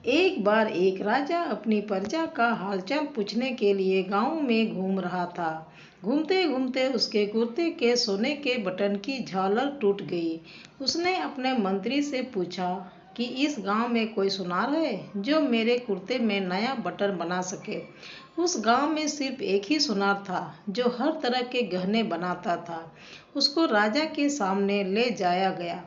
एक बार एक राजा अपनी प्रजा का हालचाल पूछने के लिए गांव में घूम रहा था। घूमते घूमते उसके कुर्ते के सोने के बटन की झालर टूट गई। उसने अपने मंत्री से पूछा कि इस गांव में कोई सुनार है जो मेरे कुर्ते में नया बटन बना सके। उस गांव में सिर्फ एक ही सुनार था जो हर तरह के गहने बनाता था। उसको राजा के सामने ले जाया गया।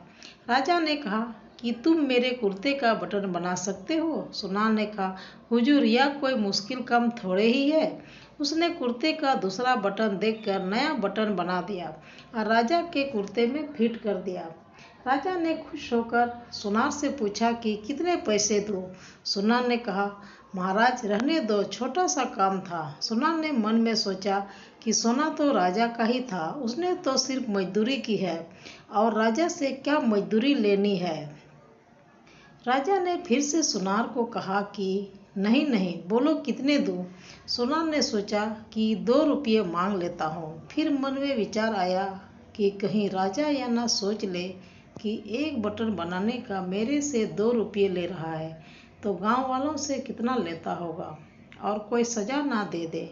राजा ने कहा कि तुम मेरे कुर्ते का बटन बना सकते हो। सुनार ने कहा, हुजूर यह कोई मुश्किल काम थोड़े ही है। उसने कुर्ते का दूसरा बटन देखकर नया बटन बना दिया और राजा के कुर्ते में फिट कर दिया। राजा ने खुश होकर सुनार से पूछा कि कितने पैसे दूं। सुनार ने कहा, महाराज रहने दो, छोटा सा काम था। सुनार ने मन में सोचा कि सोना तो राजा का ही था, उसने तो सिर्फ मजदूरी की है और राजा से क्या मजदूरी लेनी है। राजा ने फिर से सुनार को कहा कि नहीं नहीं, बोलो कितने दूं। सुनार ने सोचा कि 2 रुपये मांग लेता हूँ। फिर मन में विचार आया कि कहीं राजा या ना सोच ले कि एक बटन बनाने का मेरे से 2 रुपये ले रहा है तो गांव वालों से कितना लेता होगा और कोई सजा ना दे दे,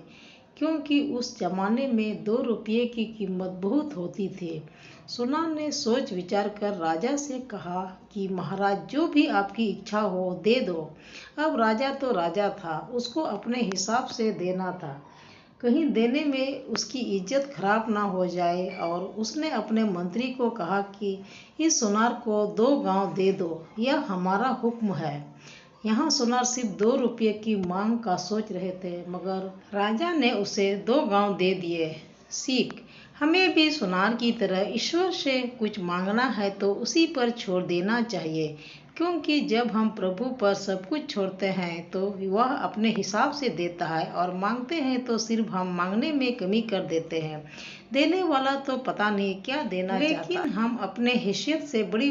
क्योंकि उस जमाने में 2 रुपये की कीमत बहुत होती थी। सुनार ने सोच विचार कर राजा से कहा कि महाराज जो भी आपकी इच्छा हो दे दो। अब राजा तो राजा था, उसको अपने हिसाब से देना था, कहीं देने में उसकी इज्जत खराब ना हो जाए। और उसने अपने मंत्री को कहा कि इस सुनार को 2 गांव दे दो, यह हमारा हुक्म है। यहाँ सुनार सिर्फ 2 रुपये की मांग का सोच रहे थे, मगर राजा ने उसे 2 गांव दे दिए। सीख, हमें भी सुनार की तरह ईश्वर से कुछ मांगना है तो उसी पर छोड़ देना चाहिए, क्योंकि जब हम प्रभु पर सब कुछ छोड़ते हैं तो वह अपने हिसाब से देता है और मांगते हैं तो सिर्फ हम मांगने में कमी कर देते हैं। देने वाला तो पता नहीं क्या देना चाहता है, लेकिन हम अपने हैसियत से बड़ी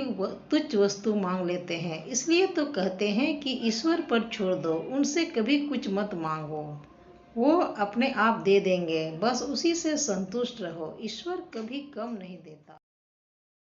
तुच्छ वस्तु मांग लेते हैं। इसलिए तो कहते हैं कि ईश्वर पर छोड़ दो, उनसे कभी कुछ मत मांगो, वो अपने आप दे देंगे, बस उसी से संतुष्ट रहो। ईश्वर कभी कम नहीं देता।